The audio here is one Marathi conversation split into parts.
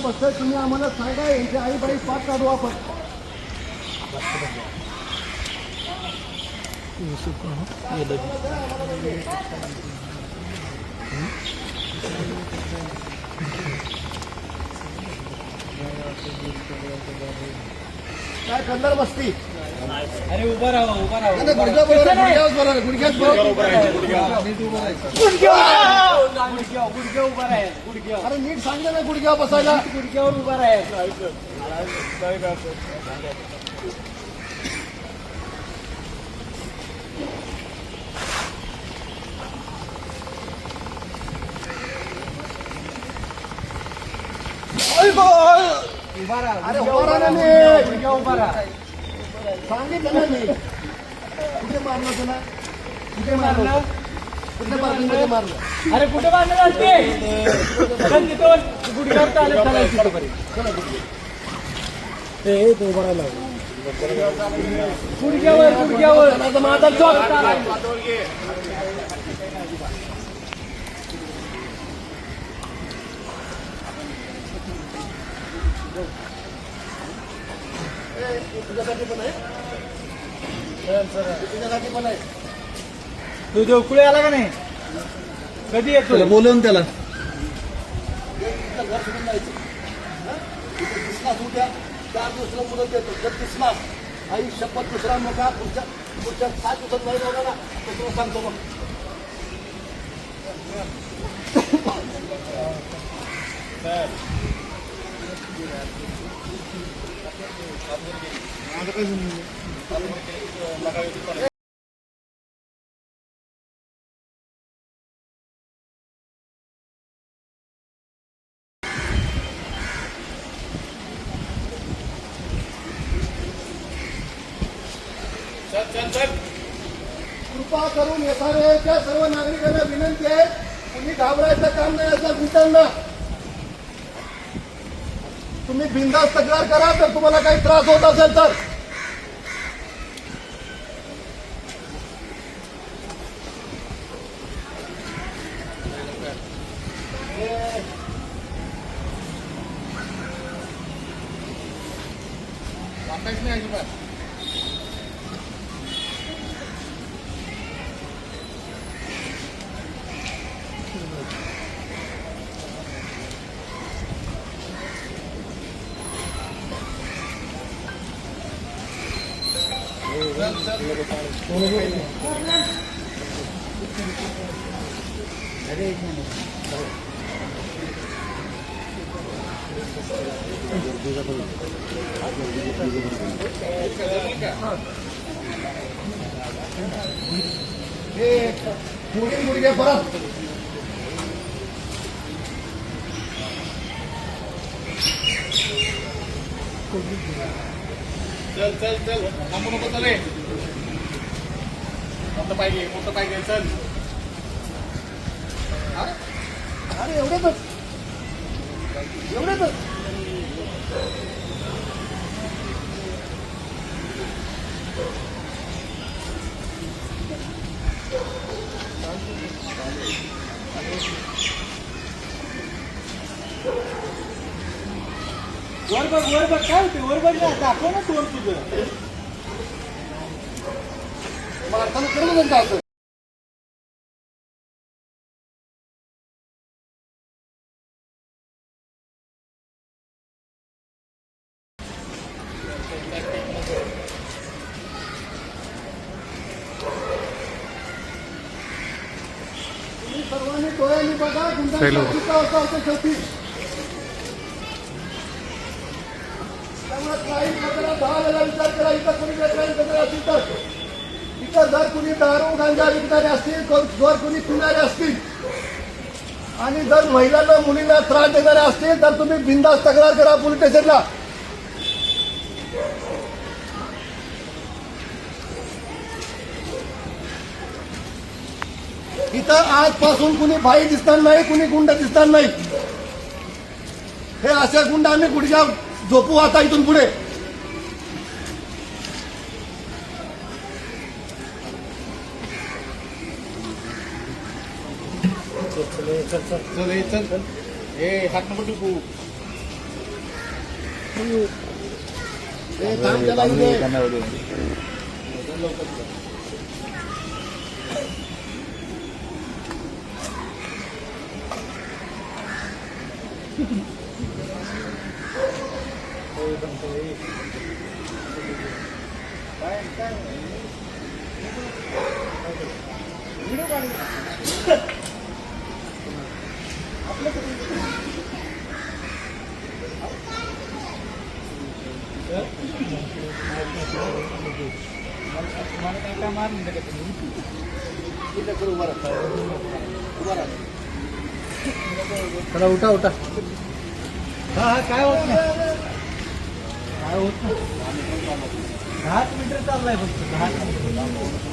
बसतोय तुम्ही आम्हाला सांगा, यांची आई बाई पाठ काढू आपण. काय कंदर बसती. अरे उभा राहा उभा राहा. गुडघ्याच अरे नीट सांगते ना गुडघ्यावर बसायला. गुडघ्यावर उभा राहा. उभा राहा. अरे उभा राहा ना. गुडघ्या उभा राहा. सांगितलं ना मी. कुठे मारलं तुला? कुठे मारलं? कुठे मारलं? कुठे मारलं? अरे कुठे मारलं ते गुडघ्यावर चालत चालायची गुडघ्यावर गुडघ्यावर माझा तुझ्यासाठी पण आहे. तुझ्यासाठी पण आहे. तू देवकुळे आला का नाही? कधी येतो? बोलवून त्याला घर सोडून जायचं. दिसलास उद्या 4 दिवसाला मुदत देतो. जर दिसलास आई शपथ दुसरा मोठा पुढच्या 7 दिवसात नाही बघा ना, तो तुला सांगतो मग. कृपा करून एसआरएच्या सर्व नागरिकांना विनंती आहे, तुम्ही घाबरायचं काम नाही. असं मित्रांना तुम्ही बिनधास्त तक्रार करा. तर तुम्हाला काही त्रास होत असेल तर मुलगे परत चल चल चल थांबू नको. चले मोठं पाहिजे चल. अरे एवढेच वर बघ काय होते? वर बघ ना, दाखव ना तोड तुझं. मारताना करून असं. तुम्ही सर्वांनी डोळ्यांनी बघा. गुंडांची अवस्था होते शेवटी. त्यामुळे काही प्रकारात 10 वेळा विचार करा. इतर कोणी काही प्रकार असतील तर, इतर जर कुणी दारू गांजा विकणारे असतील, जर कुणी पिणारे असतील आणि जर महिलांना मुलींना त्रास देणारे असतील तर तुम्ही बिनधास्त तक्रार करा पोलीस स्टेशनला. इथं आजपासून कुणी बाई दिसणार नाही, कुणी गुंड दिसणार नाही. हे असे गुंड आम्ही गुडघ्या झोपू आता इथून पुढे. चल चल चल चल. ए हात नको टुकू. हे थांब त्याला इथे. मला काय काय मार म्हणलं का तुम्ही? इथे करू, उभा राहा. उभा राहा. चला उठा उठा. हा हा काय होत नाही, काय होत नाही. 10 मीटर चाललाय फक्त 10 मीटर.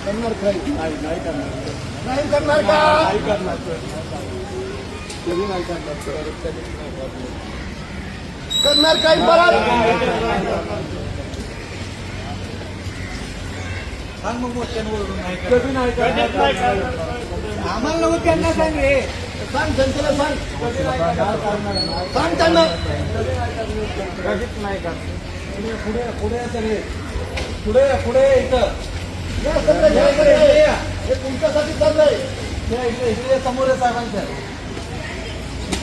करणार काही नाही करणार का? करणार काही परत? सांग मग मोठ्यानं ओरडून नाही करणार. आम्हाला नको त्यांना सांग रे. सांग जनतेला सांग. सांग त्यांना. कधीच नाही करणार. पुढे पुढे सगळे पुढे पुढे इथं या सगळं घ्या इकडे. हे तुमच्यासाठी चाललंय. इकडे समोर आहे साहेबांच्या.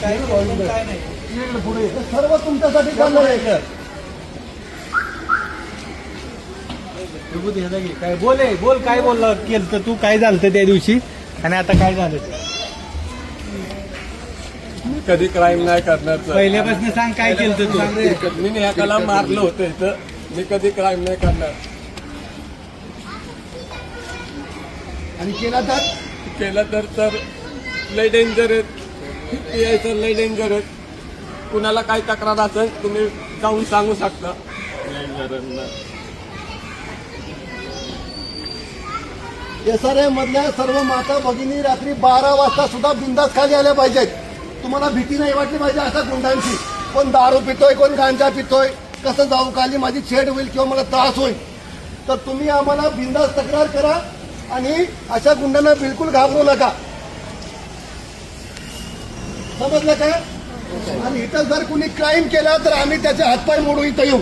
काय नाही इकडे पुढे हे सर्व तुमच्यासाठी चाललंय. काय बोल काय बोलला केलं तर तू, काय झालं त्या दिवशी आणि आता काय झालं मी कधी क्राईम नाही करणार सर. पहिल्यापासून सांग काय केलं तर तू. मी ह्याला मारलं होतं इथं. मी कधी क्राईम नाही करणार. आणि केला तर केलं तर लय डेंजर आहेत. PI सर लय डेंजर आहेत. कुणाला काही तक्रार असेल तुम्ही जाऊन सांगू शकता. SRA मधल्या सर्व माता भगिनी रात्री 12 वाजता सुद्धा बिंदास खाली आल्या पाहिजेत. तुम्हाला भीती नाही वाटली पाहिजे अशा गुंडांची. कोण दारू पितोय, कोण गांजा पितोय, कसं जाऊ खाली माझी छेड होईल किंवा मला त्रास होईल. तर तुम्ही आम्हाला बिंदास तक्रार करा आणि अशा गुंडांना बिलकुल घाबरू नका. समजलं का? आणि इथं जर कुणी क्राईम केला तर आम्ही त्याचे हातपाय मोडू इथं येऊ.